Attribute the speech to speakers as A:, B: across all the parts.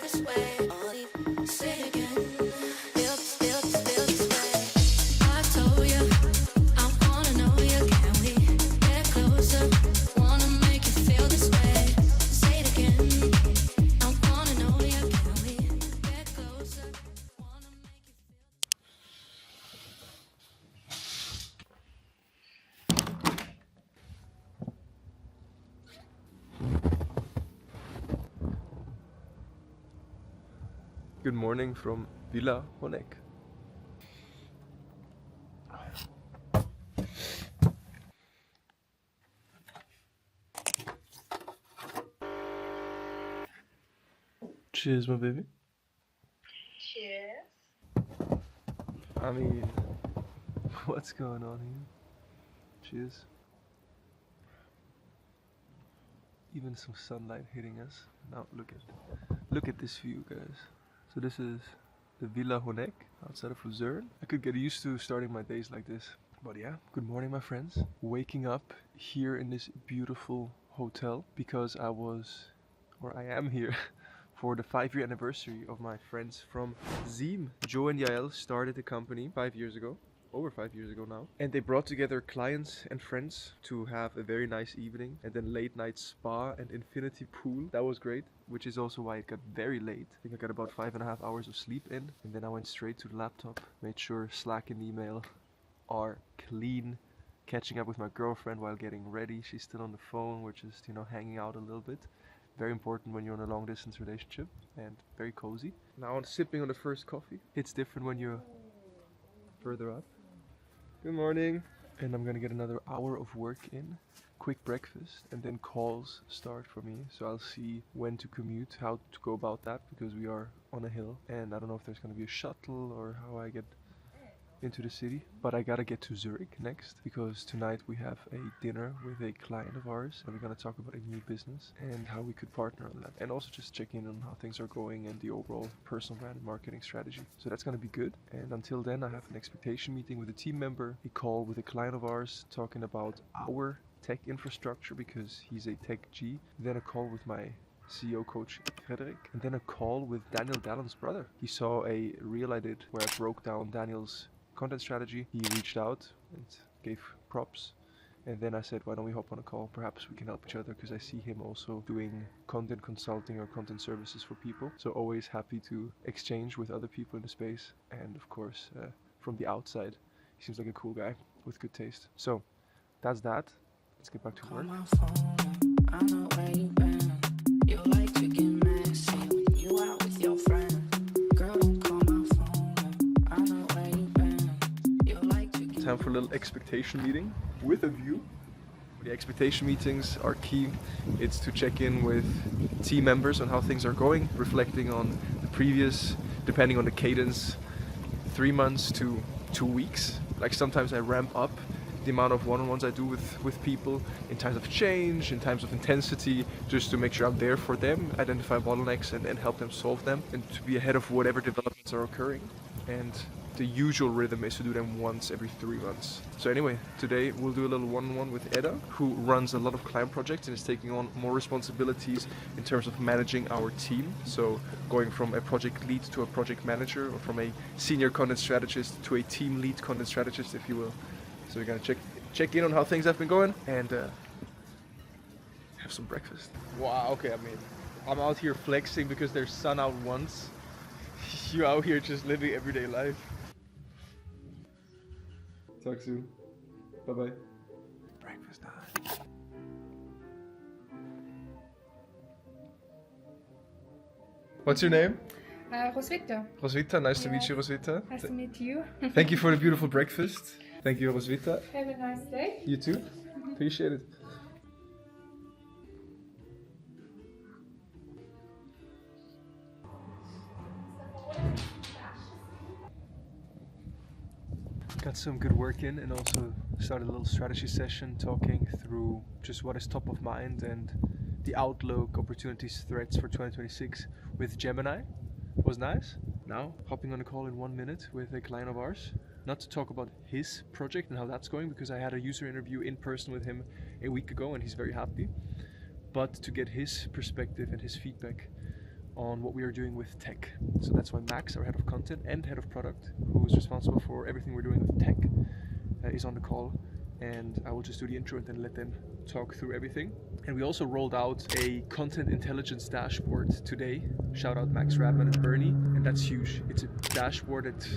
A: this way. Say it again. Feel this way. I told you I wanna know you. Can we get closer? Wanna make you feel this way. Say it again. I wanna know you. Can we get closer? Wanna make you
B: Good morning from Villa Honegg. Cheers, my baby.
C: Cheers.
B: I mean, what's going on here? Cheers. Even some sunlight hitting us. Now look at this view, guys. So this is the Villa Honegg outside of Lucerne. I could get used to starting my days like this. But yeah, good morning, my friends. Waking up here in this beautiful hotel because I am here for the 5-year anniversary of my friends from Zeam. Jo and Yael started the company 5 years ago. Over 5 years ago now, and they brought together clients and friends to have a very nice evening, and then late night spa and infinity pool. That was great, which is also why it got very late. I think I got about 5.5 hours of sleep in, and then I went straight to the laptop, made sure Slack and email are clean, catching up with my girlfriend while getting ready. She's still on the phone. We're just, hanging out a little bit. Very important when you're in a long distance relationship, and very cozy. Now I'm sipping on the first coffee. It's different when you're further up. Good morning. And I'm gonna get another hour of work in, quick breakfast, and then calls start for me. So I'll see when to commute, how to go about that, because we are on a hill, and I don't know if there's gonna be a shuttle or how I get into the city. But I gotta get to Zurich next, because tonight we have a dinner with a client of ours, and we're gonna talk about a new business and how we could partner on that, and also just check in on how things are going and the overall personal brand and marketing strategy. So that's gonna be good. And until then, I have an expectation meeting with a team member, a call with a client of ours talking about our tech infrastructure because he's a tech G, then a call with my CEO coach Frederick, and then a call with Daniel Dallon's brother. He saw a reel I did where I broke down Daniel's content strategy. He reached out and gave props, and then I said, why don't we hop on a call? Perhaps we can help each other, because I see him also doing content consulting or content services for people. So always happy to exchange with other people in the space, and of course from the outside he seems like a cool guy with good taste. So that's that. Let's get back to work.
A: I know where you've been. You like to get messy when you out with your friends. Girl, don't call my phone. I know where you've been. You like to get
B: Time for a little expectation meeting with a view. The expectation meetings are key. It's to check in with team members on how things are going, reflecting on the previous, depending on the cadence, 3 months to 2 weeks. Like sometimes I ramp up the amount of one-on-ones I do with people in times of change, in times of intensity, just to make sure I'm there for them, identify bottlenecks and help them solve them, and to be ahead of whatever developments are occurring. And the usual rhythm is to do them once every 3 months. So anyway, today we'll do a little one-on-one with Edda, who runs a lot of client projects and is taking on more responsibilities in terms of managing our team. So going from a project lead to a project manager, or from a senior content strategist to a team lead content strategist, if you will. So we're gonna check in on how things have been going and have some breakfast. Wow, okay, I mean, I'm out here flexing because there's sun out once. You out here just living everyday life. Talk soon. Bye-bye. Breakfast time. What's your name?
D: Roswitha.
B: Roswitha, nice to
D: Yeah.
B: meet you, Roswitha.
D: Nice to meet you.
B: Thank you for the beautiful breakfast. Thank you, Roswitha.
D: Have a nice day.
B: You too. Appreciate it. Got some good work in, and also started a little strategy session talking through just what is top of mind and the outlook, opportunities, threats for 2026 with Gemini. It was nice. Now, hopping on a call in 1 minute with a client of ours. Not to talk about his project and how that's going, because I had a user interview in person with him a week ago and he's very happy. But to get his perspective and his feedback on what we are doing with tech. So that's why Max, our head of content and head of product, who is responsible for everything we're doing with tech, is on the call. And I will just do the intro and then let them talk through everything. And we also rolled out a content intelligence dashboard today. Shout out Max Radman and Bernie. And that's huge. It's a dashboard that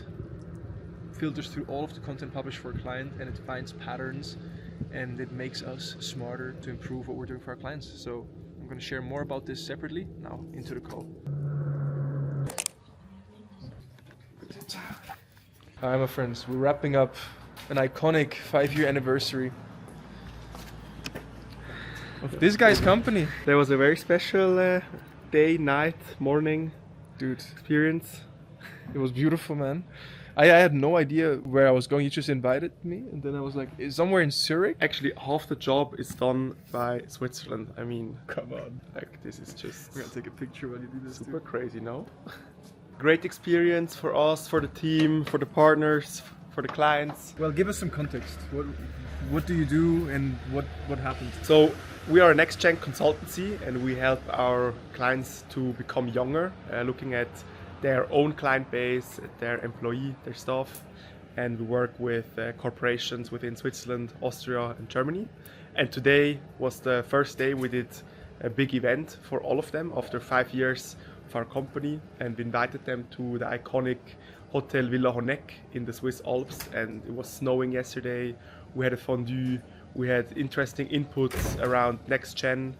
B: filters through all of the content published for a client, and it finds patterns, and it makes us smarter to improve what we're doing for our clients. So I'm going to share more about this separately. Now into the call. Hi my friends, we're wrapping up an iconic 5-year anniversary of this guy's company.
E: There was a very special day, night, morning,
B: Dude,
E: experience.
B: it was beautiful, man. I had no idea where I was going. You just invited me, and then I was like, "Is somewhere in Zurich?"
E: Actually, half the job is done by Switzerland. I mean,
B: Come on.
E: like this is just
B: We're gonna take a picture while you do this.
E: super crazy, no? Great experience for us, for the team, for the partners, for the clients.
B: Well, give us some context. What do you do, and what happened?
E: So we are a next-gen consultancy, and we help our clients to become younger, looking at their own client base, their employee, their staff, and we work with corporations within Switzerland, Austria, and Germany. And today was the first day we did a big event for all of them after 5 years of our company, and we invited them to the iconic Hotel Villa Honegg in the Swiss Alps. And it was snowing yesterday. We had a fondue. We had interesting inputs around next gen.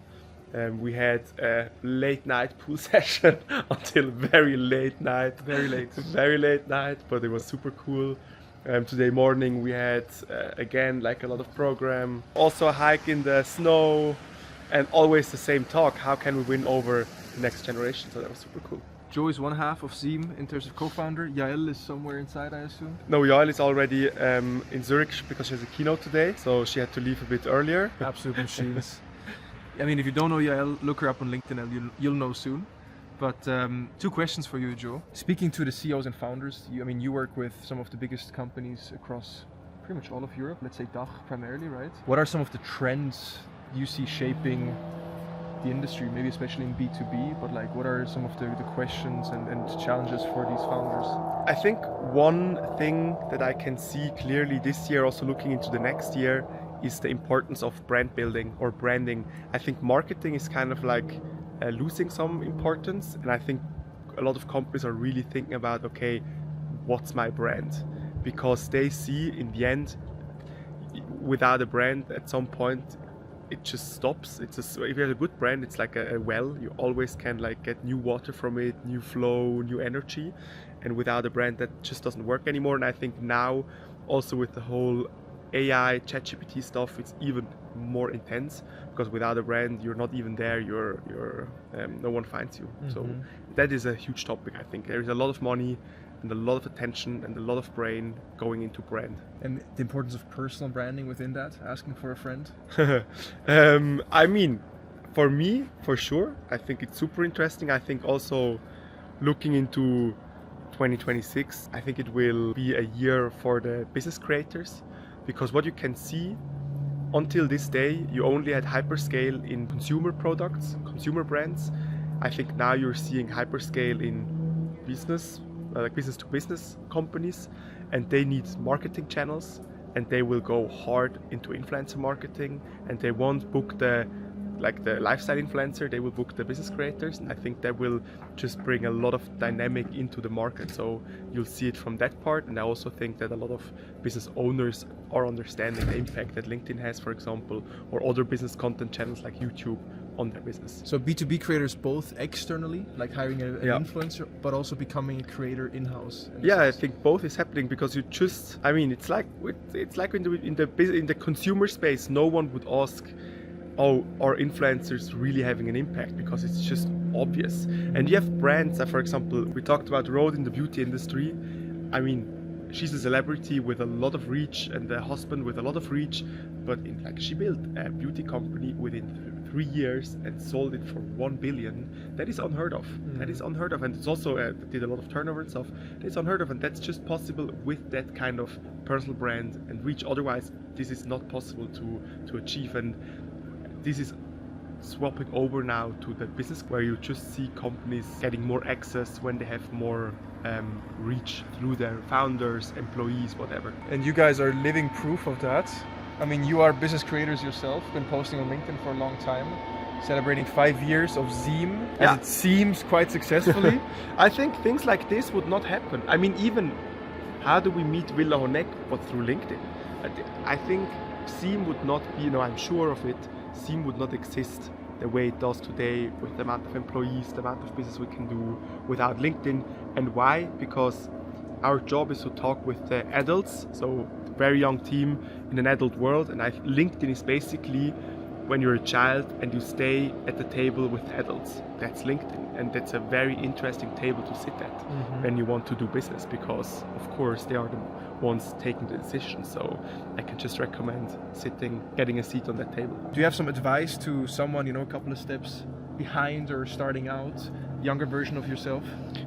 E: We had a late night pool session until very late night.
B: Very late.
E: Very late night, but it was super cool. Today morning we had, again, like a lot of program. Also a hike in the snow, and always the same talk. How can we win over the next generation? So that was super cool.
B: Jo is one half of Zeam in terms of co-founder. Yael is somewhere inside, I assume.
E: No, Yael is already in Zurich because she has a keynote today, so she had to leave a bit earlier.
B: Absolute machines. I mean, if you don't know Yael, look her up on LinkedIn and you'll know soon. But 2 questions for you, Jo. Speaking to the CEOs and founders, you work with some of the biggest companies across pretty much all of Europe, let's say DACH primarily, right? What are some of the trends you see shaping the industry, maybe especially in B2B, but like what are some of the questions and challenges for these founders?
E: I think one thing that I can see clearly this year, also looking into the next year, is the importance of brand building or branding. I think marketing is kind of like losing some importance, and I think a lot of companies are really thinking about, okay, what's my brand? Because they see in the end, without a brand, at some point, it just stops. It's just, if you have a good brand, it's like a well. You always can like get new water from it, new flow, new energy. And without a brand, that just doesn't work anymore. And I think now, also with the whole AI, ChatGPT stuff, it's even more intense, because without a brand, you're not even there. You're no one finds you. Mm-hmm. So that is a huge topic. I think there is a lot of money and a lot of attention and a lot of brain going into brand.
B: And the importance of personal branding within that, asking for a friend?
E: I mean, for me, for sure, I think it's super interesting. I think also looking into 2026, I think it will be a year for the business creators, because what you can see until this day, you only had hyperscale in consumer products, consumer brands. I think now you're seeing hyperscale in business, like business to business companies, and they need marketing channels, and they will go hard into influencer marketing, and they won't book the lifestyle influencer, they will book the business creators. And I think that will just bring a lot of dynamic into the market. So you'll see it from that part. And I also think that a lot of business owners are understanding the impact that LinkedIn has, for example, or other business content channels like YouTube on their business.
B: So B2B creators both externally, like hiring an influencer, but also becoming a creator in-house.
E: Yeah, I think both is happening, because you just, I mean, it's like in the consumer space, no one would ask, oh, are influencers really having an impact? Because it's just obvious. And you have brands that, for example, we talked about Rode in the beauty industry. I mean, she's a celebrity with a lot of reach, and a husband with a lot of reach, but she built a beauty company within 3 years and sold it for 1 billion. That is unheard of. That is unheard of. And it's also did a lot of turnover and stuff. It's unheard of, and that's just possible with that kind of personal brand and reach. Otherwise, this is not possible to achieve. And this is swapping over now to the business where you just see companies getting more access when they have more reach through their founders, employees, whatever.
B: And you guys are living proof of that. I mean, you are business creators yourself, been posting on LinkedIn for a long time, celebrating 5 years of Zeam,
E: Yeah.
B: as it seems quite successfully.
E: I think things like this would not happen. I mean, even how do we meet Villa Honegg but through LinkedIn? I think Zeam would not be, I'm sure of it, Zeam would not exist the way it does today with the amount of employees, the amount of business we can do without LinkedIn. And why? Because our job is to talk with the adults, so very young team in an adult world, and LinkedIn is basically when you're a child and you stay at the table with adults. That's LinkedIn, and that's a very interesting table to sit at when you want to do business, because of course they are the ones taking the decision. So I can just recommend getting a seat on that table.
B: Do you have some advice to someone, a couple of steps behind or starting out, younger version of yourself?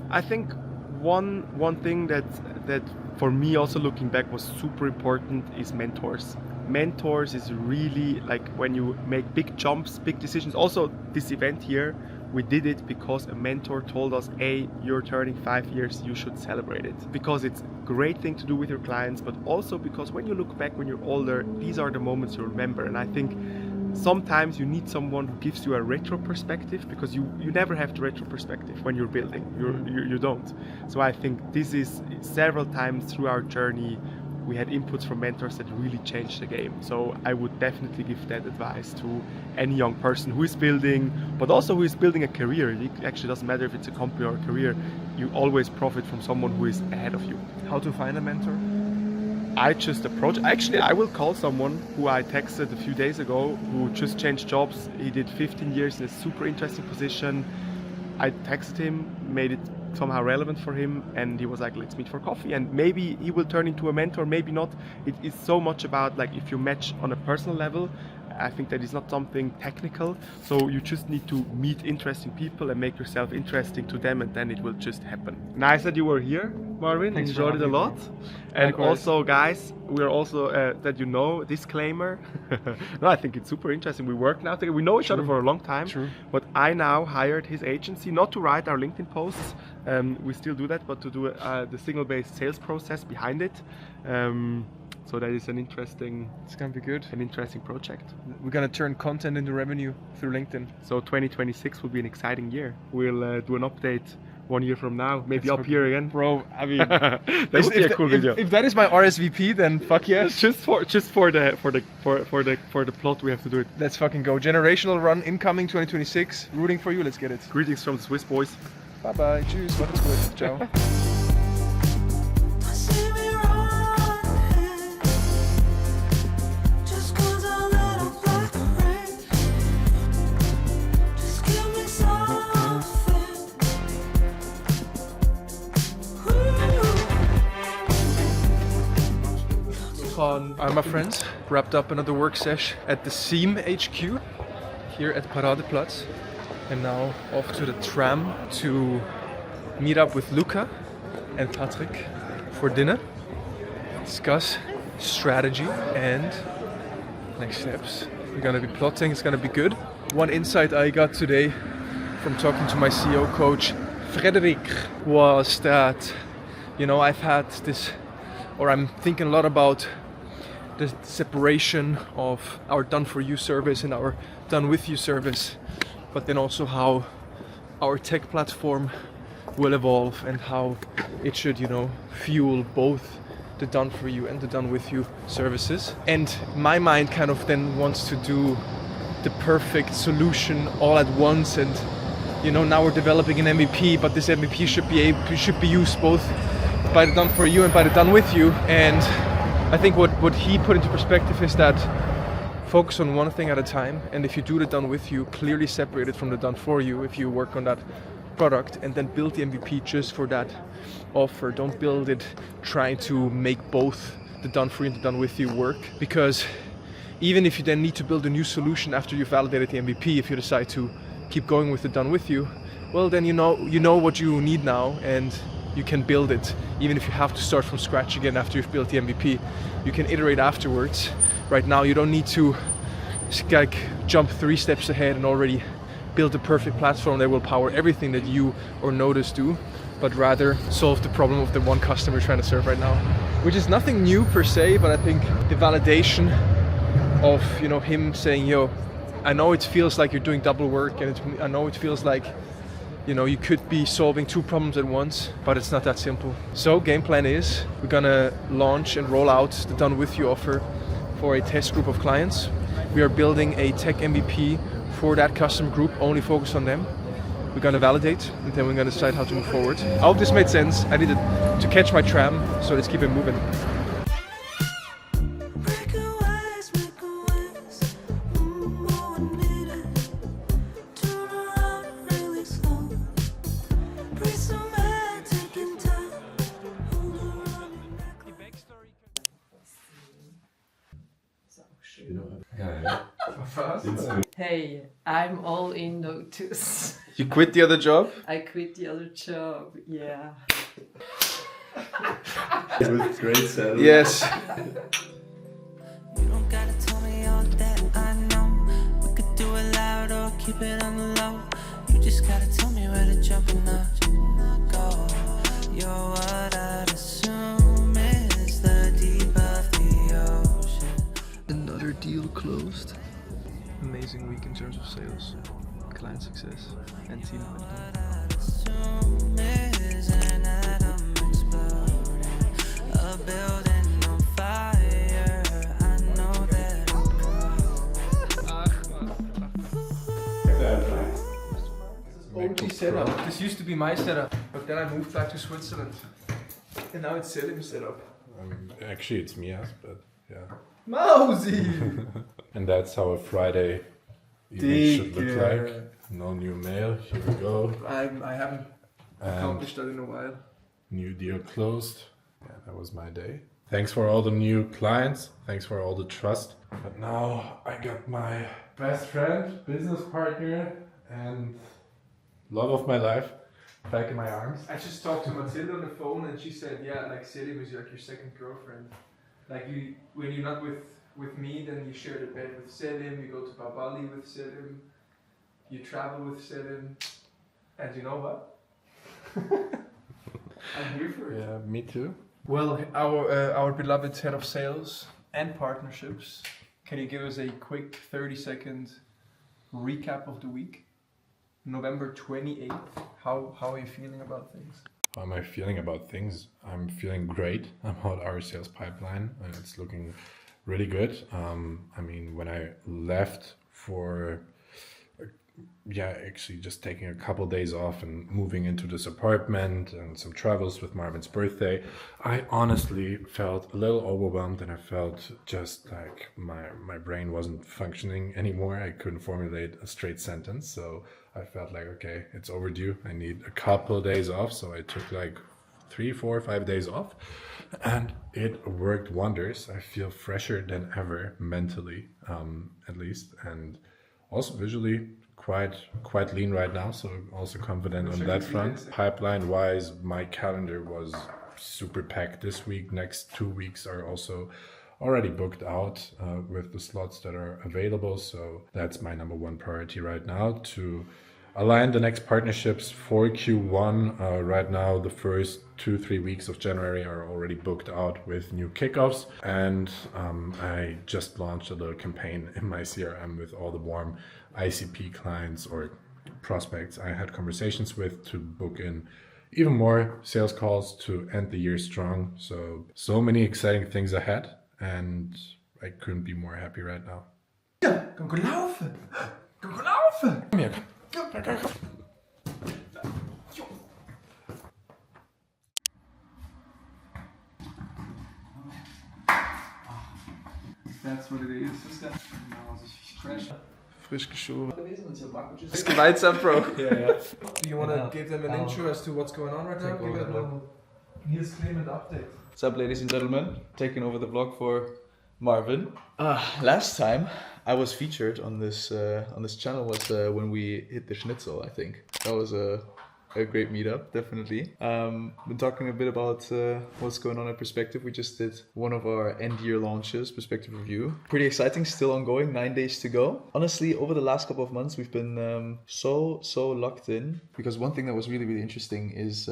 E: I think one thing that for me also looking back was super important is mentors. Mentors is really like when you make big jumps, big decisions. Also this event here, we did it because a mentor told us, hey, you're turning 5 years, you should celebrate it. Because it's a great thing to do with your clients, but also because when you look back when you're older, these are the moments you remember. And I think sometimes you need someone who gives you a retro perspective, because you never have the retro perspective when you're building. You don't. So I think this is several times through our journey we had inputs from mentors that really changed the game. So I would definitely give that advice to any young person who is building, but also who is building a career. It actually doesn't matter if it's a company or a career. You always profit from someone who is ahead of you.
B: How to find a mentor?
E: I just approach. Actually, I will call someone who I texted a few days ago who just changed jobs. He did 15 years in a super interesting position. I texted him, made it somehow relevant for him, and he was like, let's meet for coffee. And maybe he will turn into a mentor, maybe not. It is so much about like if you match on a personal level. I think that is not something technical. So you just need to meet interesting people and make yourself interesting to them, and then it will just happen. Nice that you were here, Marvin.
B: Thanks for
E: Enjoyed it a
B: having me.
E: lot. And
B: Likewise.
E: also, guys, we are also that disclaimer. No, I think it's super interesting. We work now together. We know each other for a long time.
B: True.
E: But I now hired his agency not to write our LinkedIn posts. We still do that, but to do the signal-based sales process behind it. So that is
B: It's gonna be good.
E: an interesting project.
B: We're gonna turn content into revenue through LinkedIn.
E: So 2026 will be an exciting year. We'll do an update 1 year from now, maybe
B: That's
E: up here again.
B: Bro, I mean,
E: That would be a cool video.
B: If that is my RSVP, then fuck yes.
E: Just for the plot, we have to do it.
B: Let's fucking go. Generational run incoming 2026. Rooting for you. Let's get it.
E: Greetings from the Swiss boys.
B: Bye bye. Tschüss. Macht's gut. Ciao.
A: See me running, just 'cause I let a black rain. Just give me something.
B: My friends, wrapped up another work sesh at the Zeam HQ here at Paradeplatz, and now off to the tram to meet up with Luca and Patrick for dinner, discuss strategy and next steps. We're gonna be plotting, it's gonna be good. One insight I got today from talking to my CEO coach, Frederick, was that, I've had this, or I'm thinking a lot about the separation of our done-for-you service and our done-with-you service, but then also how our tech platform will evolve and how it should, fuel both the done-for-you and the done-with-you services. And my mind kind of then wants to do the perfect solution all at once, and now we're developing an MVP, but this MVP should be used both by the done-for-you and by the done-with-you. And I think what he put into perspective is that focus on one thing at a time, and if you do the done with you, clearly separate it from the done for you if you work on that product, and then build the MVP just for that offer. Don't build it trying to make both the done for you and the done with you work, because even if you then need to build a new solution after you validated the MVP, if you decide to keep going with the done with you, well then you know what you need now, and you can build it. Even if you have to start from scratch again after you've built the MVP, you can iterate afterwards. Right now you don't need to like jump 3 steps ahead and already build the perfect platform that will power everything that you or Notus do, but rather solve the problem of the one customer we're trying to serve right now. Which is nothing new per se, but I think the validation of, you know, him saying, yo, I know it feels like you're doing double work, and I know it feels like, you know, you could be solving 2 problems at once, but it's not that simple. So game plan is we're gonna launch and roll out the Done With You offer for a test group of clients. We are building a tech MVP for that customer group, only focused on them. We're gonna validate, and then we're gonna decide how to move forward. I hope this made sense. I needed to catch my tram, so let's keep it moving.
F: Hey, I'm all in notus.
B: You quit the other job?
F: I quit the other job, yeah.
G: With great salary.
B: Yes.
A: You don't gotta tell me all that I know. We could do it loud or keep it on the low. You just gotta tell me where to jump and not go. You're what I'd assume is the deep of the ocean.
B: Another deal closed. Amazing week in terms of sales, client success, and team building.
A: I'd assume is an atom exploding, a building on fire. I know that
B: OG setup. This used to be my setup, but then I moved back to Switzerland, and now it's Zeam's setup.
G: Actually, it's Mia's, but yeah.
B: Mousy!
G: And that's how a Friday evening should look like. No new mail. Here we go.
B: I haven't
G: And
B: accomplished that in a while.
G: new deal closed. Yeah, that was my day. Thanks for all the new clients. Thanks for all the trust. But now I got my best friend, business partner, and love of my life back in my arms.
B: I just talked to Matilda on the phone, and she said, yeah, like Zeam is like your second girlfriend. Like you, when you're not with me, then you share the bed with Zeam, you go to Bali with Zeim, you travel with Zeim, and you know what? I'm here for it.
G: Yeah, me too.
B: Well, our beloved head of sales and partnerships, can you give us a quick 30-second recap of the week? November 28th, how are you feeling about things?
G: How am I feeling about things? I'm feeling great about our sales pipeline, and it's looking really good. I mean, when I left for, actually just taking a couple days off and moving into this apartment and some travels with Marvin's birthday, I honestly felt a little overwhelmed, and I felt just like my brain wasn't functioning anymore. I couldn't formulate a straight sentence, so I felt like, okay, it's overdue. I need a couple of days off. So I took like 3, 4, 5 days off, and it worked wonders. I feel fresher than ever mentally, at least, and also visually quite lean right now. So also confident on that front. Pipeline wise, my calendar was super packed this week. Next 2 weeks are also already booked out with the slots that are available. So that's my number one priority right now, to align the next partnerships for Q1. Right now, the first 2-3 weeks of January are already booked out with new kickoffs. And I just launched a little campaign in my CRM with all the warm ICP clients or prospects I had conversations with to book in even more sales calls to end the year strong. So many exciting things ahead, and I couldn't be more happy right now.
B: Ja, kan gå laufen! Kan gå laufen!
G: Kom hier.
B: That's what it is. Frisch geschoren. It's gemeinsam, bro.
H: Yeah.
B: Do you want to give them an intro as to what's going on right now? Give them a Niels Klement update.
H: What's up, ladies and gentlemen? Taking over the vlog for Marvin. Last time I was featured on this channel was when we hit the schnitzel. I think that was a great meetup, definitely. Been talking a bit about what's going on at Perspective. We just did one of our end-year launches, Perspective Review. Pretty exciting, still ongoing, 9 days to go. Honestly, over the last couple of months, we've been so locked in, because one thing that was really interesting is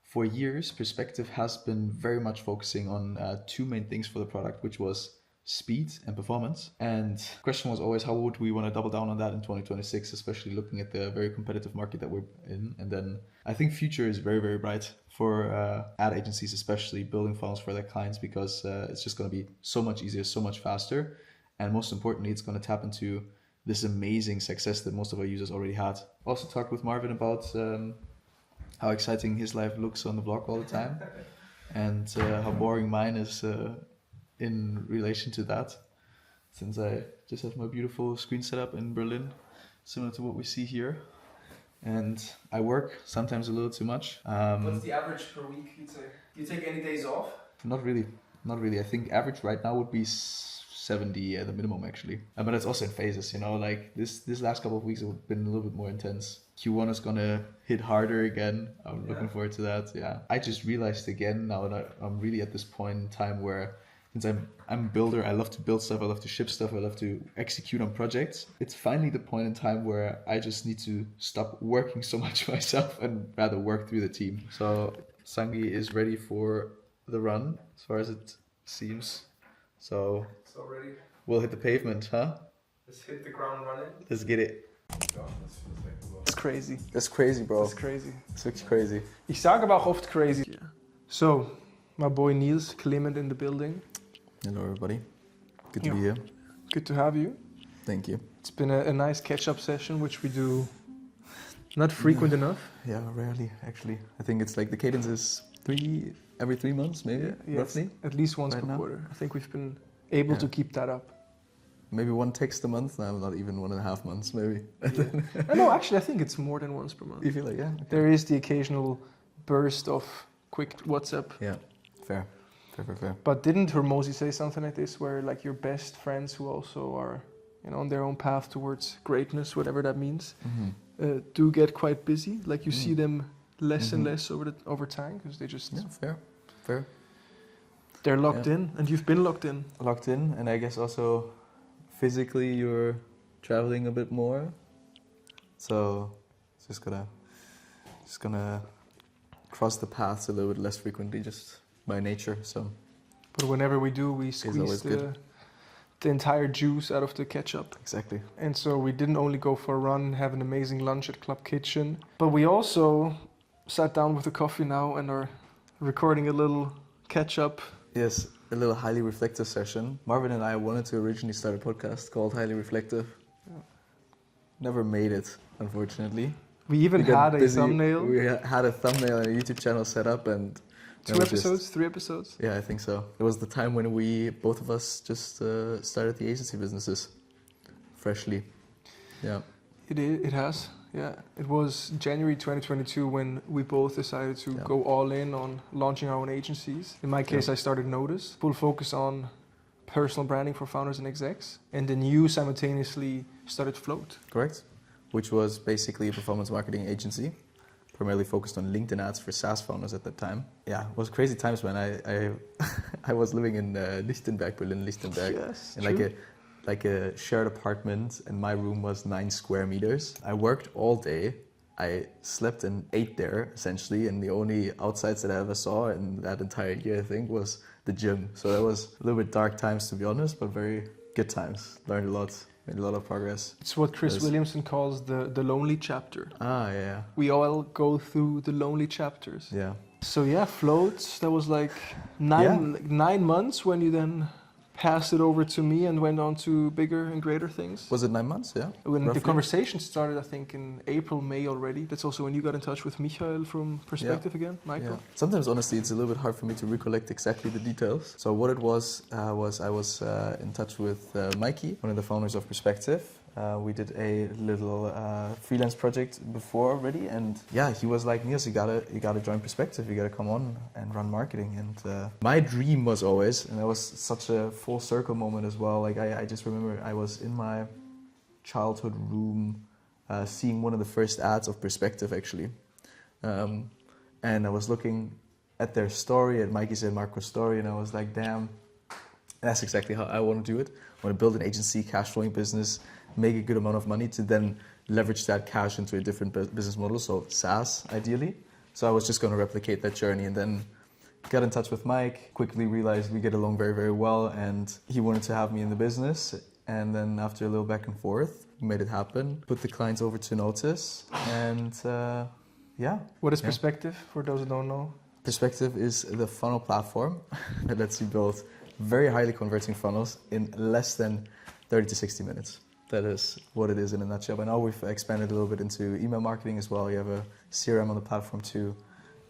H: for years, Perspective has been very much focusing on two main things for the product, which was speed and performance. And the question was always, how would we want to double down on that in 2026, especially looking at the very competitive market that we're in. And then I think future is very bright for ad agencies, especially building funnels for their clients, because it's just going to be so much easier, so much faster. And most importantly, it's going to tap into this amazing success that most of our users already had. Also talked with Marvin about how exciting his life looks on the vlog all the time, and how boring mine is in relation to that, since I just have my beautiful screen setup in Berlin, similar to what we see here. And I work sometimes a little too much.
B: What's the average per week, you'd say? Do you take any days off?
H: Not really. I think average right now would be 70 at the minimum, actually. But it's also in phases, you know, like this last couple of weeks have been a little bit more intense. Q1 is gonna hit harder again. I'm looking forward to that, yeah. I just realized again now that I'm really at this point in time where, since I'm a builder, I love to build stuff, I love to ship stuff, I love to execute on projects. It's finally the point in time where I just need to stop working so much myself and rather work through the team. So Sangi is ready for the run, as far as it seems. So
B: Ready?
H: we'll hit the pavement, huh?
B: Let's hit the ground running.
H: Let's get it.
B: It's crazy.
H: That's crazy, bro.
B: It's crazy.
H: It's wirklich crazy.
B: Ich sage aber auch oft crazy. Yeah. So, my boy Niels Klement in the building.
H: Hello, everybody. Good to be here.
B: Good to have you.
H: Thank you.
B: It's been a nice catch-up session, which we do not frequent enough.
H: Yeah, rarely, actually. I think it's like the cadence is every 3 months, maybe, roughly.
B: At least once
H: Right
B: per
H: now.
B: quarter. I think we've been able to keep that up.
H: Maybe one text a month. No, not even 1.5 months, maybe.
B: No, actually, I think it's more than once per month.
H: You feel like, yeah? Okay.
B: There is the occasional burst of quick WhatsApp.
H: Yeah, fair.
B: But didn't Hermosi say something like this, where like your best friends who also are, you know, on their own path towards greatness, whatever that means, do get quite busy? Like you see them less and less over time, because they just...
H: Yeah, fair.
B: They're locked in, and you've been locked in.
H: Locked in, and I guess also physically you're traveling a bit more. So just gonna cross the paths a little bit less frequently, just by nature. So,
B: but whenever we do, we squeeze the entire juice out of the ketchup.
H: Exactly.
B: And so we didn't only go for a run, have an amazing lunch at Club Kitchen, but we also sat down with a coffee now and are recording a little catch-up.
H: Yes, a little highly reflective session. Marvin and I wanted to originally start a podcast called Highly Reflective. Never made it, unfortunately.
B: We even had a thumbnail.
H: We had a thumbnail and a YouTube channel set up, and
B: 3 episodes.
H: Yeah, I think so. It was the time when both of us just started the agency businesses freshly. Yeah.
B: It has. Yeah, it was January 2022 when we both decided to go all in on launching our own agencies. In my case, I started Notus, full focus on personal branding for founders and execs. And then you simultaneously started Float.
H: Correct. Which was basically a performance marketing agency, primarily focused on LinkedIn ads for SaaS founders at that time. Yeah, it was crazy times, man. I was living in Lichtenberg, Berlin, Lichtenberg.
B: Yes,
H: in like a shared apartment, and my room was 9 square meters. I worked all day. I slept and ate there, essentially, and the only outsides that I ever saw in that entire year, I think, was the gym. So it was a little bit dark times, to be honest, but very good times. Learned a lot, made a lot of progress.
B: It's what Chris Williamson calls the lonely chapter.
H: Ah, yeah.
B: We all go through the lonely chapters.
H: Yeah.
B: So yeah, Float, that was like 9 months when you then passed it over to me and went on to bigger and greater things.
H: Was it 9 months? Yeah.
B: When
H: roughly?
B: the conversation started, I think in April, May already. That's also when you got in touch with Michael from Perspective again, Michael.
H: Yeah. Sometimes, honestly, it's a little bit hard for me to recollect exactly the details. So what it was I was in touch with Mikey, one of the founders of Perspective. We did a little freelance project before already, and yeah, he was like, Niels, you gotta join Perspective, you gotta come on and run marketing. And my dream was always, and it was such a full circle moment as well. Like I just remember I was in my childhood room seeing one of the first ads of Perspective actually. And I was looking at their story, at Mikey's and Marco's story, and I was like, damn, that's exactly how I want to do it. I want to build an agency, cash flowing business, make a good amount of money to then leverage that cash into a different business model, so SaaS ideally. So I was just going to replicate that journey, and then got in touch with Mike, quickly realized we get along very, very well, and he wanted to have me in the business. And then after a little back and forth, we made it happen, put the clients over to Notus, and yeah.
B: What is Perspective, for those who don't know?
H: Perspective is the funnel platform that lets you build very highly converting funnels in less than 30 to 60 minutes. That is what it is in a nutshell. But now we've expanded a little bit into email marketing as well. You have a CRM on the platform too.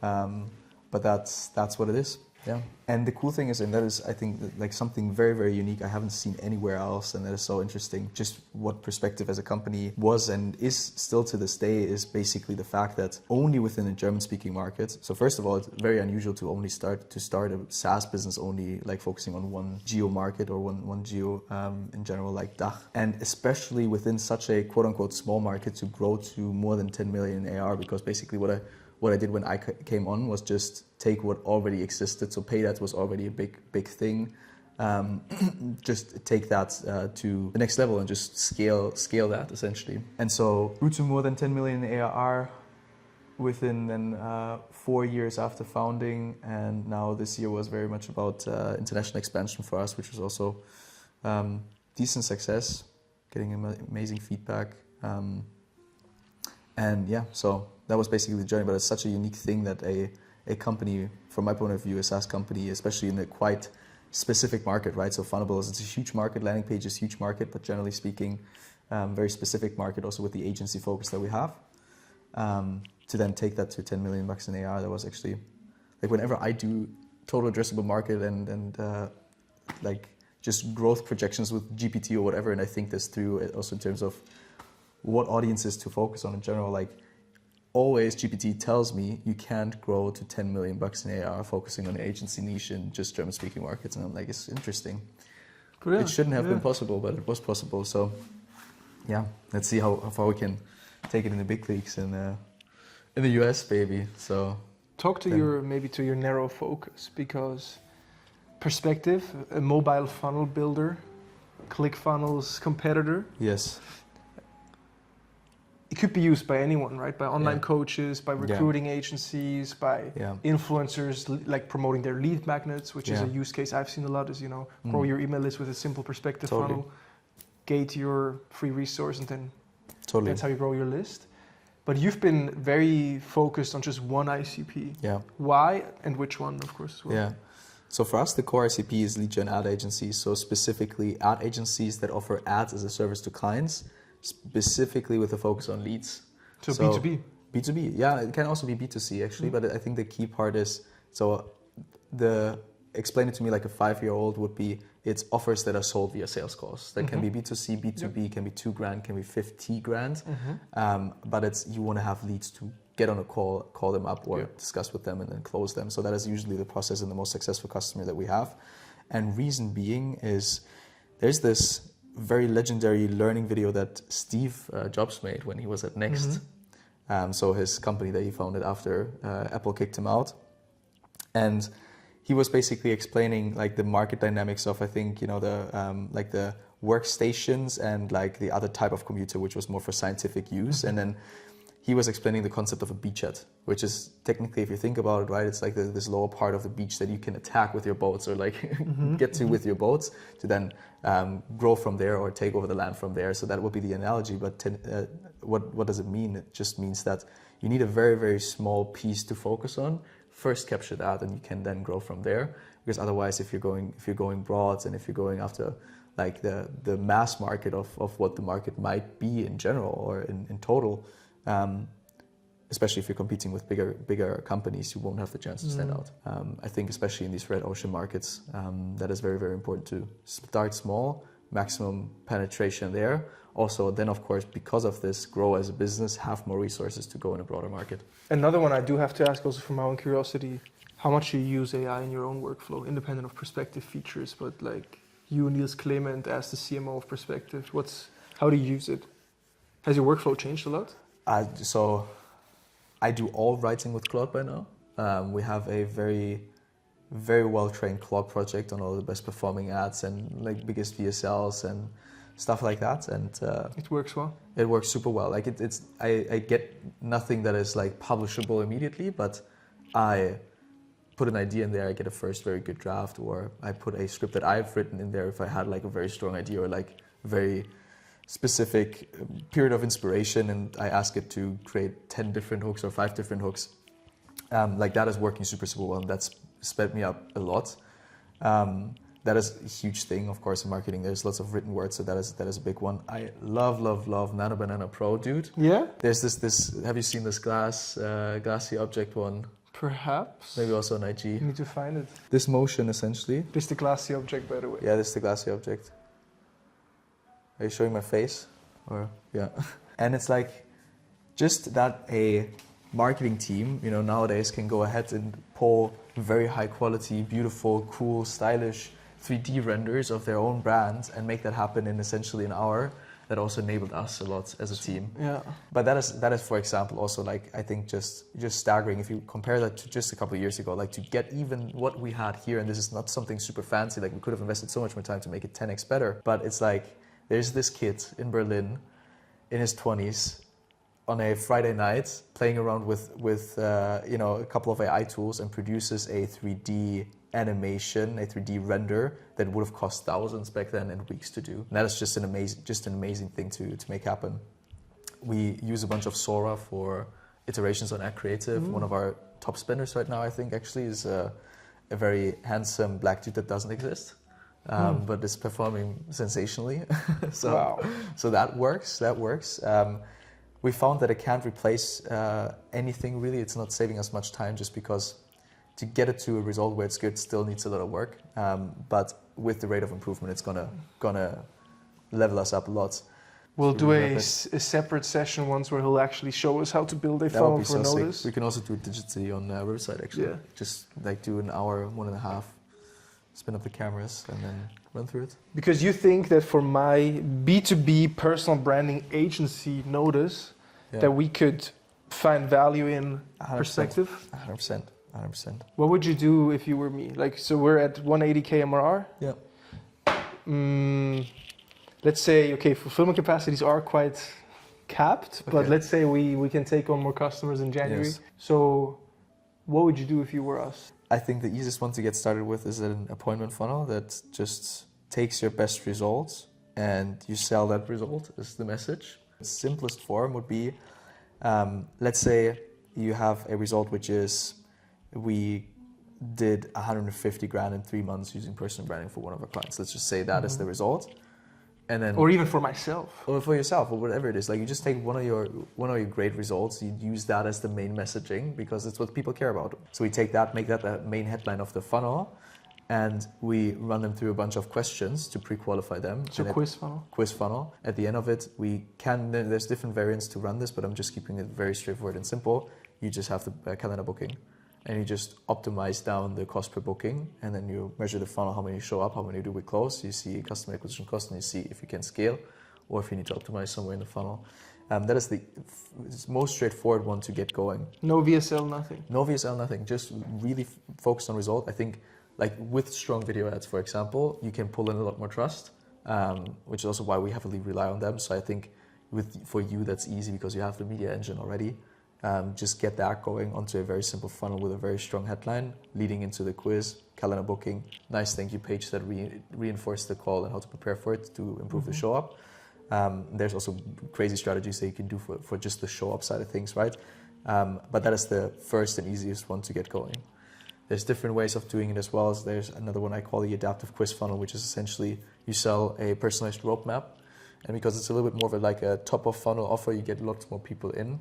H: But that's what it is. Yeah. And the cool thing is, and that is, I think, like something very, very unique I haven't seen anywhere else, and that is so interesting. Just what Perspective as a company was and is still to this day is basically the fact that only within a German-speaking market. So first of all, it's very unusual to only start a SaaS business only like focusing on one geo market or one geo in general, like DACH, and especially within such a quote-unquote small market to grow to more than 10 million in AR, because basically what I did when I came on was just take what already existed. So paid ads was already a big thing. Just take that to the next level and just scale that essentially. And so grew to more than 10 million in ARR within then 4 years after founding. And now this year was very much about international expansion for us, which was also decent success, getting amazing feedback. And yeah, so that was basically the journey, but it's such a unique thing that a company, from my point of view, a SaaS company, especially in a quite specific market, right? So Funnables, it's a huge market, landing page is a huge market, but generally speaking, very specific market also with the agency focus that we have. To then take that to 10 million bucks in AR, that was actually, like whenever I do total addressable market and like just growth projections with GPT or whatever, and I think this through also in terms of what audiences to focus on in general, like always GPT tells me you can't grow to 10 million bucks in AR focusing on the agency niche in just German speaking markets. And I'm like, it's interesting. Yeah, it shouldn't have been possible, but it was possible. So yeah, let's see how far we can take it in the big leagues in the US, baby. So
B: talk to your narrow focus, because Perspective, a mobile funnel builder, ClickFunnels competitor.
H: Yes.
B: It could be used by anyone, right? By online coaches, by recruiting agencies, by influencers, like promoting their lead magnets, which is a use case I've seen a lot, is, grow your email list with a simple Perspective funnel, gate your free resource, and then that's how you grow your list. But you've been very focused on just one ICP. Yeah. Why, and which one, of course, as well?
H: Yeah. So for us, the core ICP is lead gen ad agencies. So specifically ad agencies that offer ads as a service to clients, specifically with a focus on leads.
B: So B2B?
H: B2B, yeah, it can also be B2C actually, but I think the key part is, explain it to me like a 5-year-old would be, it's offers that are sold via sales calls. That can be B2C, B2B, can be $2,000, can be $50,000. But it's, you want to have leads to get on a call them up or discuss with them and then close them. So that is usually the process and the most successful customer that we have. And reason being is, there's this very legendary learning video that Steve Jobs made when he was at Next. So his company that he founded after Apple kicked him out. And he was basically explaining like the market dynamics of, I think, like the workstations and like the other type of computer, which was more for scientific use. And then he was explaining the concept of a beachhead, which is technically, if you think about it, right, it's like this lower part of the beach that you can attack with your boats or like get to with your boats to then grow from there or take over the land from there. So that would be the analogy. But what does it mean? It just means that you need a very, very small piece to focus on. First capture that, and you can then grow from there. Because otherwise, if you're going broad and if you're going after like the mass market of what the market might be in general or in total, especially if you're competing with bigger companies, you won't have the chance to stand out. I think especially in these red ocean markets, that is very, very important to start small, maximum penetration there. Also, then of course, because of this, grow as a business, have more resources to go in a broader market.
B: Another one I do have to ask also from my own curiosity, how much you use AI in your own workflow, independent of Perspective features, but like you, Niels Klement, as the CMO of Perspective, how do you use it? Has your workflow changed a lot?
H: So I do all writing with Claude by now. We have a very, very well-trained Claude project on all the best performing ads and like biggest VSLs and stuff like that. And
B: It works well.
H: it works super well. Like I get nothing that is like publishable immediately, but I put an idea in there, I get a first very good draft, or I put a script that I've written in there if I had like a very strong idea or like very specific period of inspiration, and I ask it to create 10 different hooks or 5 different hooks. Like that is working super well, and that's sped me up a lot. That is a huge thing, of course, in marketing. There's lots of written words, so that is a big one. I love Nano Banana Pro, dude.
B: Yeah?
H: There's this. Have you seen this glassy object one?
B: Perhaps.
H: Maybe also on
B: You
H: IG.
B: need to find it.
H: This motion essentially.
B: This is the glassy object, by the way.
H: Yeah, this is the glassy object. Are you showing my face? Or yeah. And it's like just that a marketing team, you know, nowadays can go ahead and pull very high quality, beautiful, cool, stylish 3D renders of their own brands and make that happen in essentially an hour. That also enabled us a lot as a team.
B: Yeah.
H: But that is, for example, also like I think just staggering if you compare that to just a couple of years ago. Like to get even what we had here, and this is not something super fancy. Like we could have invested so much more time to make it 10x better. But it's like there's this kid in Berlin, in his 20s, on a Friday night, playing around with you know, a couple of AI tools and produces a 3D animation, a 3D render that would have cost thousands back then and weeks to do. And that is just an amazing thing to make happen. We use a bunch of Sora for iterations on Ad Creative. One of our top spenders right now, I think, actually is a very handsome black dude that doesn't exist, but is performing sensationally. So,
B: Wow.
H: So that works. We found that it can't replace anything really. It's not saving us much time just because to get it to a result where it's good still needs a lot of work. But with the rate of improvement, it's gonna level us up a lot.
B: We'll do
H: Really
B: a
H: rapid.
B: separate session once where he'll actually show us how to build a
H: That would
B: funnel
H: be
B: for
H: so
B: notus.
H: sick. We can also do it digitally on our website actually.
B: Yeah.
H: Just like do an hour, 1.5, spin up the cameras and then run through it.
B: Because you think that for my B2B personal branding agency notus,
H: Yeah.
B: that we could find value in
H: 100%.
B: perspective.
H: 100%.
B: What would you do if you were me? Like, so we're at 180K MRR.
H: Yeah.
B: Let's say, okay, fulfillment capacities are quite capped, but
H: Okay.
B: let's say we can take on more customers in January.
H: Yes.
B: So what would you do if you were us?
H: I think the easiest one to get started with is an appointment funnel that just takes your best results and you sell that result is the message. The simplest form would be, let's say you have a result which is, we did 150 grand in 3 months using personal branding for one of our clients. Let's just say that is the result. And then,
B: Or even for myself.
H: or for yourself, or whatever it is. Like you just take one of your great results, you use that as the main messaging because it's what people care about. So we take that, make that the main headline of the funnel, and we run them through a bunch of questions to pre-qualify them.
B: So
H: And
B: quiz funnel.
H: quiz funnel. At the end of it, there's different variants to run this, but I'm just keeping it very straightforward and simple. You just have the calendar booking, and you just optimize down the cost per booking, and then you measure the funnel, how many show up, how many do we close. You see customer acquisition cost, and you see if you can scale or if you need to optimize somewhere in the funnel. That is the most straightforward one to get going.
B: No VSL, nothing.
H: No VSL, nothing. Just really focus on result. I think, like with strong video ads, for example, you can pull in a lot more trust, which is also why we heavily rely on them. So I think for you, that's easy because you have the media engine already. Just get that going onto a very simple funnel with a very strong headline, leading into the quiz, calendar booking, nice thank you page that reinforce the call and how to prepare for it to improve the show up. There's also crazy strategies that you can do for just the show up side of things, right? But that is the first and easiest one to get going. There's different ways of doing it as well. There's another one I call the adaptive quiz funnel, which is essentially you sell a personalized roadmap. And because it's a little bit more of like a top of funnel offer, you get lots more people in.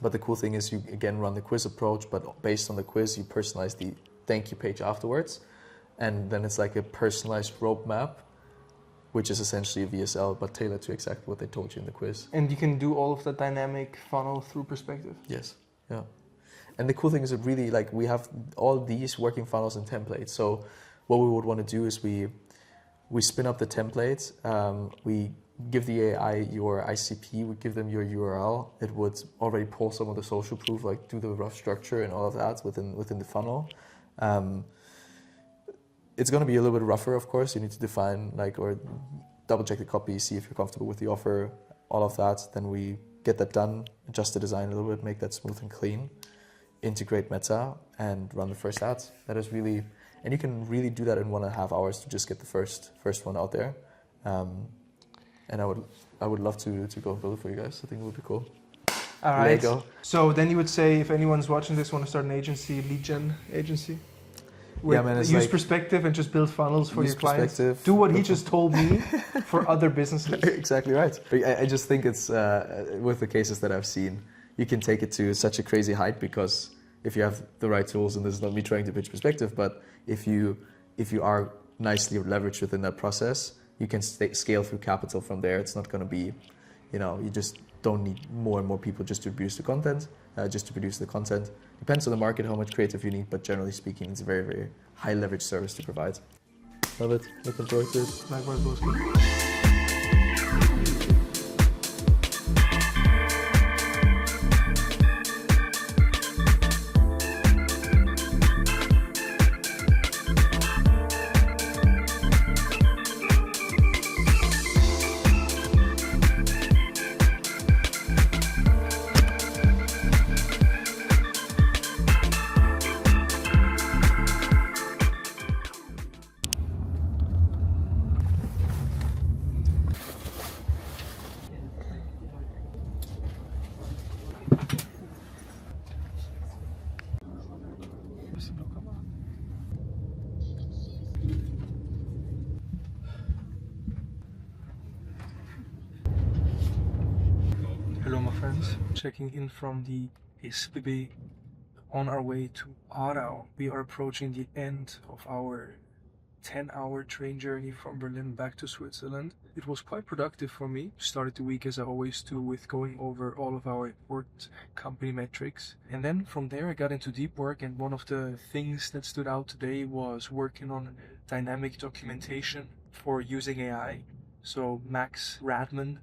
H: But the cool thing is you again run the quiz approach, but based on the quiz, you personalize the thank you page afterwards. And then it's like a personalized roadmap, which is essentially a VSL, but tailored to exactly what they told you in the quiz.
B: And you can do all of that dynamic funnel through perspective.
H: Yes, yeah. And the cool thing is that really like we have all these working funnels and templates. So what we would want to do is we spin up the template, we give the AI your ICP, would give them your URL, it would already pull some of the social proof, like do the rough structure and all of that within the funnel. It's going to be a little bit rougher, of course. You need to define or double check the copy, see if you're comfortable with the offer, all of that. Then we get that done, adjust the design a little bit, make that smooth and clean, integrate Meta, and run the first ads. That is really, and you can really do that in 1.5 hours to just get the first one out there. And I would love to go build it for you guys. I think it would be cool.
B: All right.
H: Lego.
B: So then you would say, if anyone's watching this, want to start an agency, lead gen agency?
H: Yeah, man, it's
B: use
H: like-
B: Perspective and just build funnels for
H: Use
B: your clients.
H: Perspective.
B: Do what he just told me for other businesses.
H: Exactly right. But I just think it's, with the cases that I've seen, you can take it to such a crazy height because if you have the right tools, and this is not me trying to pitch Perspective, but if you are nicely leveraged within that process, you can scale through capital from there. It's not going to be, you just don't need more and more people just to produce the content, Depends on the market, how much creative you need, but generally speaking, it's a very, very high leverage service to provide. Love it. Looking forward to it.
B: Likewise, Boski. Hello, my friends. Checking in from the SBB on our way to Aarau. We are approaching the end of our 10-hour train journey from Berlin back to Switzerland. It was quite productive for me. Started the week as I always do with going over all of our important company metrics. And then from there I got into deep work, and one of the things that stood out today was working on dynamic documentation for using AI. So Max Radman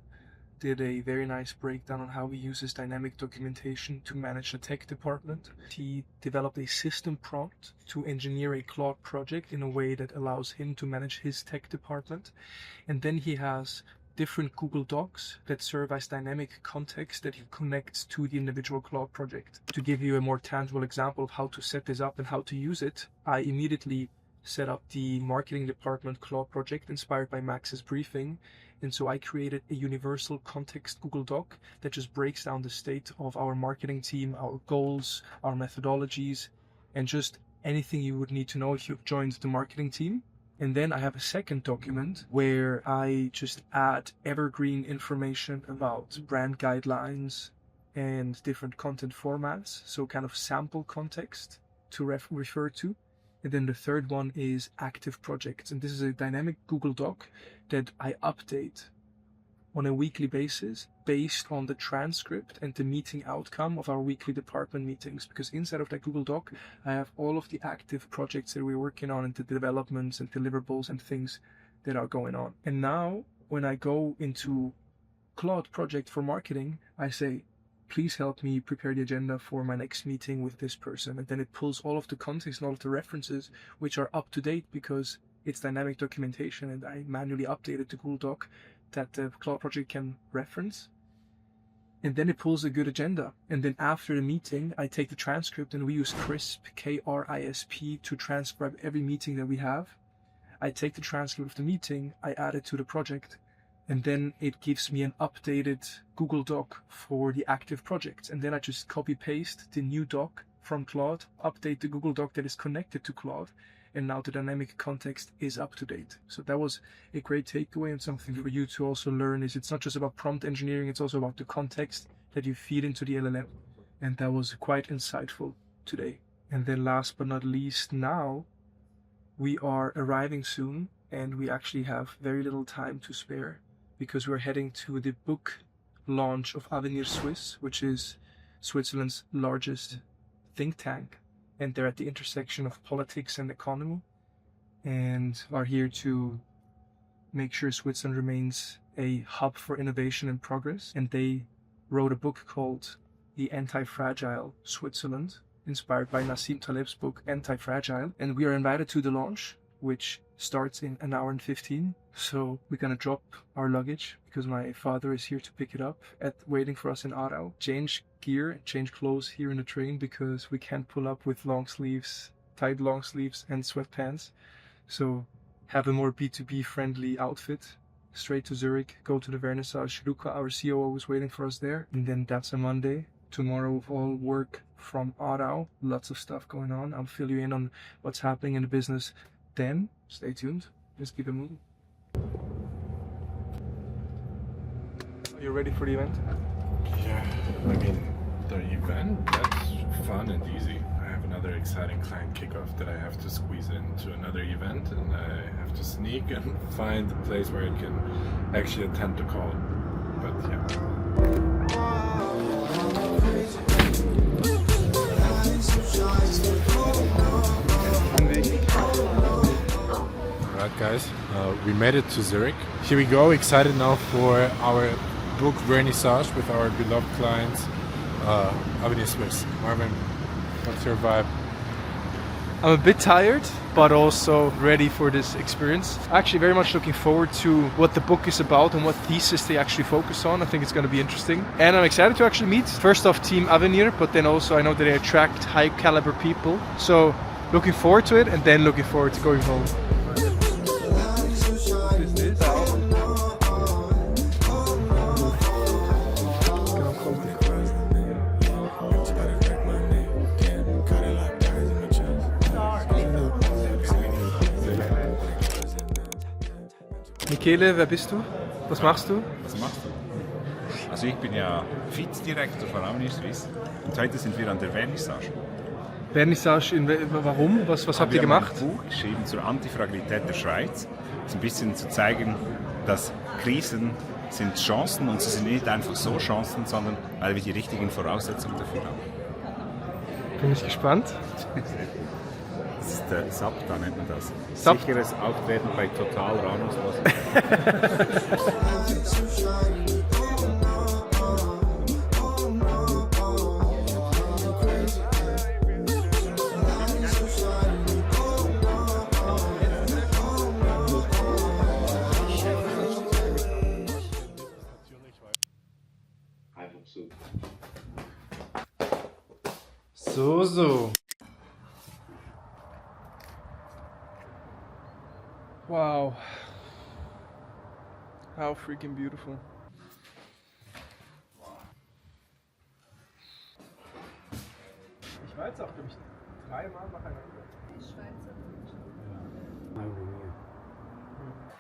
B: did a very nice breakdown on how he uses dynamic documentation to manage the tech department. He developed a system prompt to engineer a Claude project in a way that allows him to manage his tech department. And then he has different Google Docs that serve as dynamic context that he connects to the individual Claude project. To give you a more tangible example of how to set this up and how to use it, I immediately set up the marketing department Claude project inspired by Max's briefing. And so I created a universal context Google Doc that just breaks down the state of our marketing team, our goals, our methodologies, and just anything you would need to know if you've joined the marketing team. And then I have a second document where I just add evergreen information about brand guidelines and different content formats. So kind of sample context to refer to. And then the third one is active projects. And this is a dynamic Google Doc that I update on a weekly basis based on the transcript and the meeting outcome of our weekly department meetings. Because inside of that Google Doc, I have all of the active projects that we're working on and the developments and deliverables and things that are going on. And now when I go into Claude project for marketing, I say, please help me prepare the agenda for my next meeting with this person. And then it pulls all of the context and all of the references, which are up to date because it's dynamic documentation and I manually updated the Google Doc that the Claude project can reference. And then it pulls a good agenda. And then after the meeting, I take the transcript and we use CRISP, K-R-I-S-P, to transcribe every meeting that we have. I take the transcript of the meeting, I add it to the project, and then it gives me an updated Google Doc for the active projects. And then I just copy paste the new doc from Claude, update the Google Doc that is connected to Claude, and now the dynamic context is up to date. So that was a great takeaway, and something for you to also learn is it's not just about prompt engineering, it's also about the context that you feed into the LLM. And that was quite insightful today. And then last but not least, now we are arriving soon and we actually have very little time to spare, because we're heading to the book launch of Avenir Suisse, which is Switzerland's largest think tank. And they're at the intersection of politics and economy and are here to make sure Switzerland remains a hub for innovation and progress, and they wrote a book called The Anti-Fragile Switzerland, inspired by Nassim Taleb's book Anti-Fragile. And we are invited to the launch, which starts in an hour and 15. So we're gonna drop our luggage because my father is here to pick it up waiting for us in Aarau. Change gear, change clothes here in the train because we can't pull up with long sleeves, tight long sleeves and sweatpants. So have a more B2B friendly outfit. Straight to Zurich, go to the vernissage. Luca, our COO, is waiting for us there. And then that's a Monday. Tomorrow with all work from Aarau. Lots of stuff going on. I'll fill you in on what's happening in the business then. Stay tuned. Let's keep it moving. Are you ready for the event?
G: Yeah, I mean, the event, that's fun and easy. I have another exciting client kickoff that I have to squeeze into another event, and I have to sneak and find a place where I can actually attend the call. But yeah. Alright guys, we made it to Zurich. Here we go, excited now for our book vernissage with our beloved clients, Avenir Suisse. Marvin, what's your vibe?
B: I'm a bit tired, but also ready for this experience. Actually very much looking forward to what the book is about and what thesis they actually focus on. I think it's going to be interesting. And I'm excited to actually meet, first off, Team Avenir, but then also I know that they attract high caliber people. So looking forward to it, and then looking forward to going home. Michele, wer bist du? Was machst du?
I: Was machst du? Also ich bin ja Vizedirektor von Avenir Suisse und heute sind wir an der Vernissage.
B: Vernissage, warum? Was habt ihr gemacht?
I: Wir haben ein Buch geschrieben zur Antifragilität der Schweiz. So ein bisschen zu zeigen, dass Krisen sind Chancen und sie sind nicht einfach so Chancen, sondern weil wir die richtigen Voraussetzungen dafür haben.
B: Bin ich gespannt.
I: Das ist der SAPTA, nennt man das.
B: SAP.
I: Sicheres Auftreten bei total Ahnungslosigkeit.
B: So. Wow. How freaking beautiful. Ich war jetzt auch, glaube ich, 3 Mal nacheinander. Die Schweizer.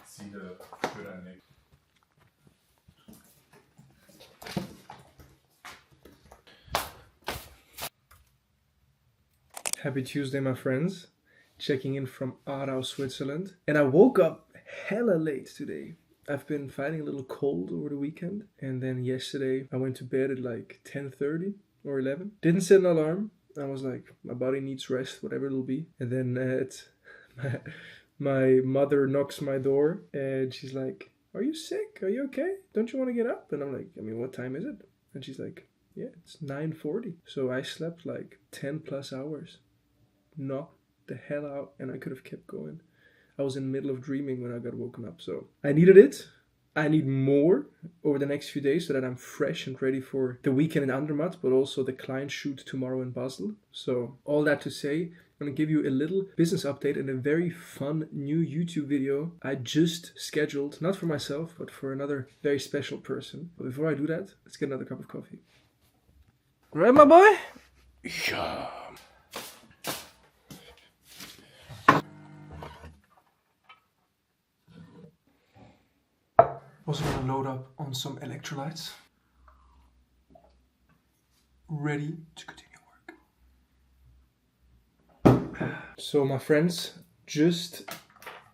G: Ziele für dein Leben.
B: Happy Tuesday, my friends. Checking in from Aarau, Switzerland. And I woke up hella late today. I've been fighting a little cold over the weekend. And then yesterday I went to bed at like 10:30 or 11. Didn't set an alarm. I was like, my body needs rest, whatever it'll be. And then my mother knocks my door and she's like, are you sick? Are you okay? Don't you want to get up? And I'm like, I mean, what time is it? And she's like, yeah, it's 9:40. So I slept like 10 plus hours. Knocked the hell out, and I could have kept going. I was in the middle of dreaming when I got woken up, so I needed it. I need more over the next few days so that I'm fresh and ready for the weekend in Andermatt, but also the client shoot tomorrow in Basel. So all that to say, I'm going to give you a little business update and a very fun new YouTube video I just scheduled, not for myself, but for another very special person. But before I do that, let's get another cup of coffee. Right, my boy? Yeah. Also gonna load up on some electrolytes. Ready to continue work. So my friends, just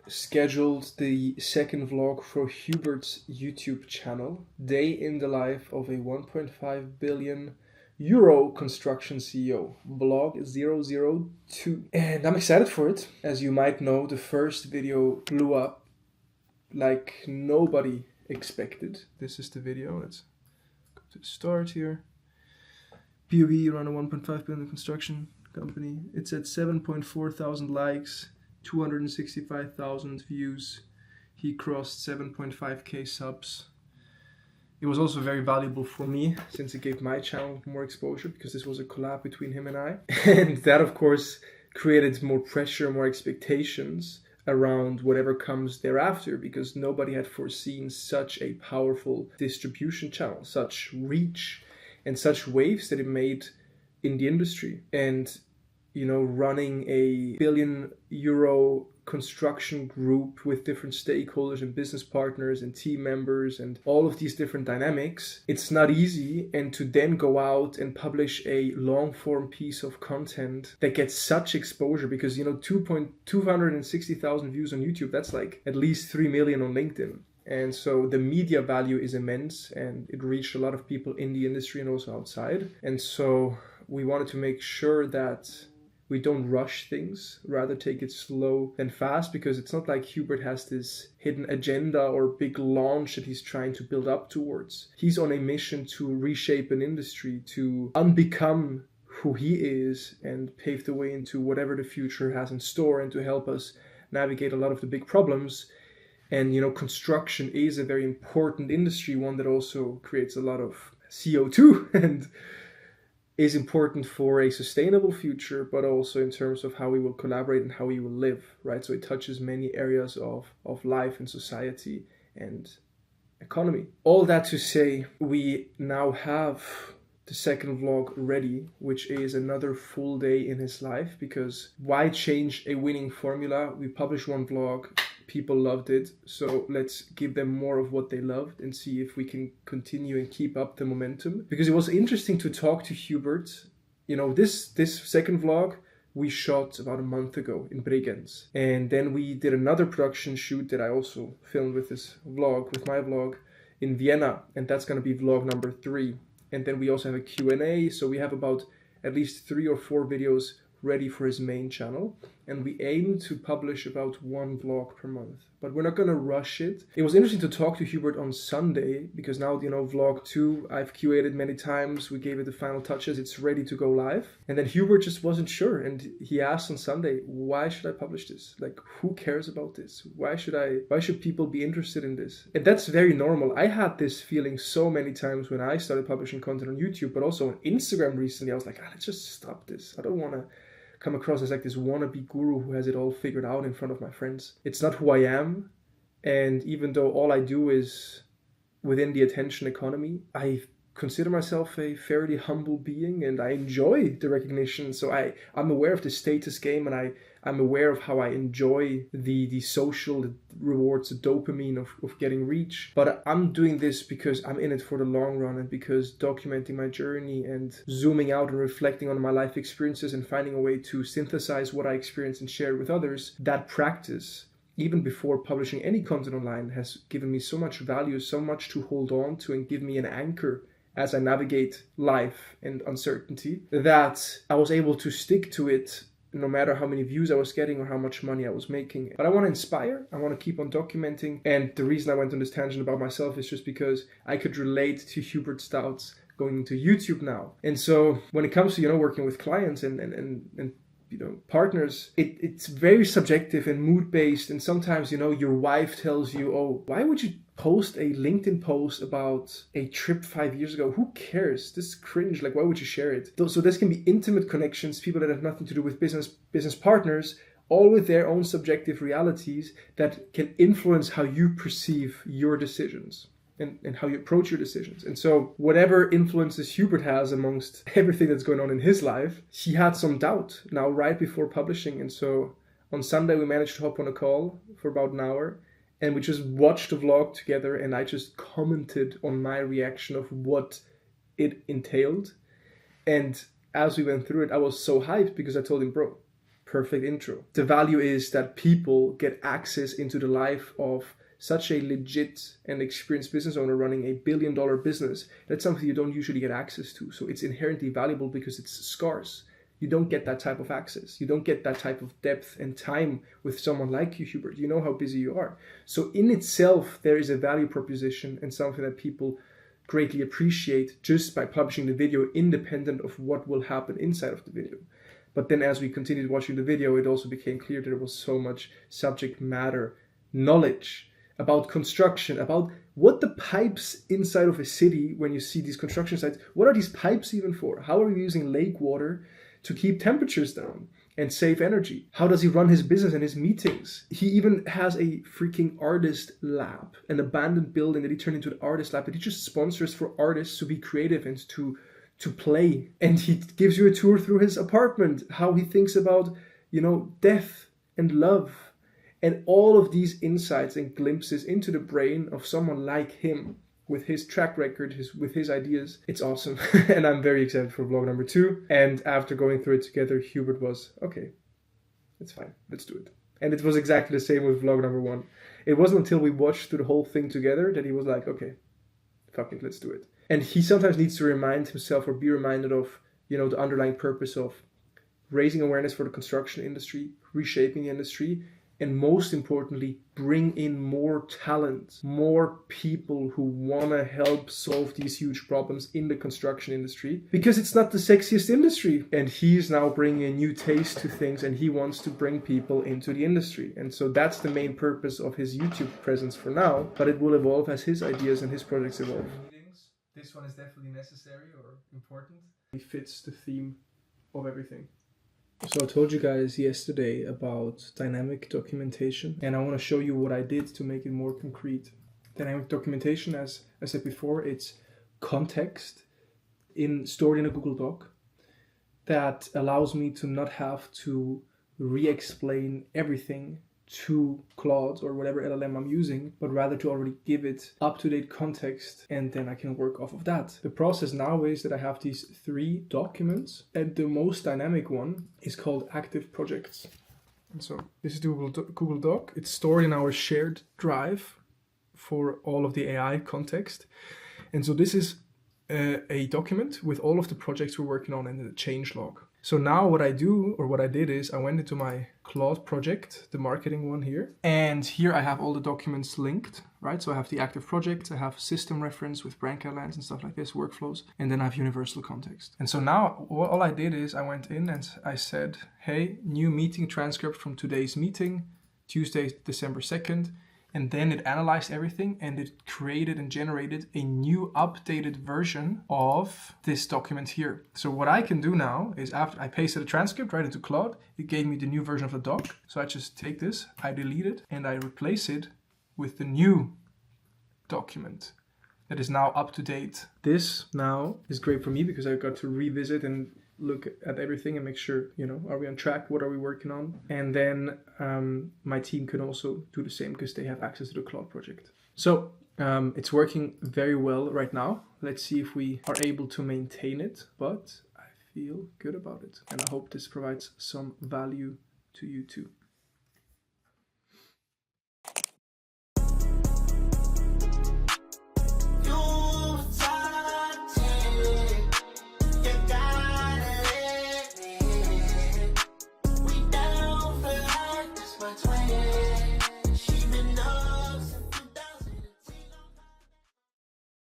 B: scheduled the second vlog for Hubert's YouTube channel. Day in the life of a 1.5 billion euro construction CEO. Vlog 002. And I'm excited for it. As you might know, the first video blew up like nobody expected. This is the video. Let's go to start here. POV around a 1.5 billion construction company. It's at 7.4 thousand likes, 265,000 views. He crossed 7.5k subs. It was also very valuable for me since it gave my channel more exposure because this was a collab between him and I. And that of course created more pressure, more expectations around whatever comes thereafter because nobody had foreseen such a powerful distribution channel, such reach and such waves that it made in the industry. And you know, running a €1 billion construction group with different stakeholders and business partners and team members and all of these different dynamics, it's not easy. And to then go out and publish a long form piece of content that gets such exposure because, you know, 260,000 views on YouTube, that's like at least 3 million on LinkedIn. And so the media value is immense and it reached a lot of people in the industry and also outside. And so we wanted to make sure that we don't rush things, rather take it slow and fast, because it's not like Hubert has this hidden agenda or big launch that he's trying to build up towards. He's on a mission to reshape an industry, to unbecome who he is and pave the way into whatever the future has in store and to help us navigate a lot of the big problems. And, you know, construction is a very important industry, one that also creates a lot of CO2 and is important for a sustainable future, but also in terms of how we will collaborate and how we will live, right? So it touches many areas of life and society and economy. All that to say, we now have the second vlog ready, which is another full day in his life, because why change a winning formula? We published one vlog, people loved it, so let's give them more of what they loved and see if we can continue and keep up the momentum. Because it was interesting to talk to Hubert. You know, this second vlog we shot about a month ago in Bregenz, and then we did another production shoot that I also filmed with this vlog, with my vlog, in Vienna, and that's going to be vlog number 3. And then we also have a Q&A, so we have about at least 3 or 4 videos ready for his main channel, and we aim to publish about 1 vlog per month, but we're not going to rush it. It was interesting to talk to Hubert on Sunday, because now, you know, vlog 2, I've QA'd many times, we gave it the final touches, it's ready to go live. And then Hubert just wasn't sure, and he asked on Sunday, why should I publish this? Like, who cares about this? Why should people be interested in this? And that's very normal. I had this feeling so many times when I started publishing content on YouTube, but also on Instagram recently. I was like, let's just stop this. I don't want to come across as like this wannabe guru who has it all figured out in front of my friends. It's not who I am. And even though all I do is within the attention economy, I consider myself a fairly humble being and I enjoy the recognition. So I'm aware of the status game, and I'm aware of how I enjoy the social rewards, the dopamine of getting reach. But I'm doing this because I'm in it for the long run, and because documenting my journey and zooming out and reflecting on my life experiences and finding a way to synthesize what I experience and share with others, that practice, even before publishing any content online, has given me so much value, so much to hold on to and give me an anchor as I navigate life and uncertainty, that I was able to stick to it no matter how many views I was getting or how much money I was making. But I want to inspire, I want to keep on documenting. And the reason I went on this tangent about myself is just because I could relate to Hubert's doubts going into YouTube now. And so when it comes to, you know, working with clients and you know, partners, it's very subjective and mood-based. And sometimes, you know, your wife tells you, oh, why would you post a LinkedIn post about a trip 5 years ago? Who cares? This is cringe. Like, why would you share it? So this can be intimate connections, people that have nothing to do with business partners, all with their own subjective realities that can influence how you perceive your decisions and how you approach your decisions. And so whatever influences Hubert has amongst everything that's going on in his life, he had some doubt now right before publishing. And so on Sunday, we managed to hop on a call for about an hour, and we just watched the vlog together, and I just commented on my reaction of what it entailed. And as we went through it, I was so hyped because I told him, bro, perfect intro. The value is that people get access into the life of such a legit and experienced business owner running a $1 billion business. That's something you don't usually get access to. So it's inherently valuable because it's scarce. you don't get that type of access. You don't get that type of depth and time with someone like you, Hubert. You know how busy you are. So in itself, there is a value proposition and something that people greatly appreciate just by publishing the video independent of what will happen inside of the video. But then as we continued watching the video, it also became clear that there was so much subject matter knowledge about construction, about what the pipes inside of a city, when you see these construction sites, what are these pipes even for? How are we using lake water to keep temperatures down and save energy? How does he run his business and his meetings? He even has a freaking artist lab, an abandoned building that he turned into an artist lab that he just sponsors for artists to be creative and to play. And he gives you a tour through his apartment, how he thinks about, death and love. And all of these insights and glimpses into the brain of someone like him, with his track record, with his ideas, it's awesome. And I'm very excited for vlog number 2. And after going through it together, Hubert was, okay, it's fine, let's do it. And it was exactly the same with vlog number 1. It wasn't until we watched through the whole thing together that he was like, okay, fuck it, let's do it. And he sometimes needs to remind himself or be reminded of, the underlying purpose of raising awareness for the construction industry, reshaping the industry, and most importantly, bring in more talent, more people who want to help solve these huge problems in the construction industry, because it's not the sexiest industry. And he's now bringing a new taste to things, and he wants to bring people into the industry. And so that's the main purpose of his YouTube presence for now, but it will evolve as his ideas and his projects evolve. This one is definitely necessary or important. It fits the theme of everything. So I told you guys yesterday about dynamic documentation, and I want to show you what I did to make it more concrete. Dynamic documentation, as I said before, it's context stored in a Google Doc that allows me to not have to re-explain everything to Claude or whatever LLM I'm using, but rather to already give it up-to-date context, and then I can work off of that. The process now is that I have these 3 documents, and the most dynamic one is called active projects. And so this is the Google Doc. It's stored in our shared drive for all of the AI context. And so this is a document with all of the projects we're working on and the change log. So now what I did is I went into my Claude project, the marketing one here. And here I have all the documents linked, right? So I have the active projects, I have system reference with brand guidelines and stuff like this, workflows, and then I have universal context. And so now all I did is I went in and I said, hey, new meeting transcript from today's meeting, Tuesday, December 2nd. And then it analyzed everything and it created and generated a new updated version of this document here. So what I can do now is after I pasted a transcript right into Claude, it gave me the new version of the doc. So I just take this, I delete it, and I replace it with the new document that is now up to date. This now is great for me because I got to revisit and look at everything and make sure, are we on track? What are we working on? And then my team can also do the same because they have access to the Claude project. So it's working very well right now. Let's see if we are able to maintain it, but I feel good about it. And I hope this provides some value to you too.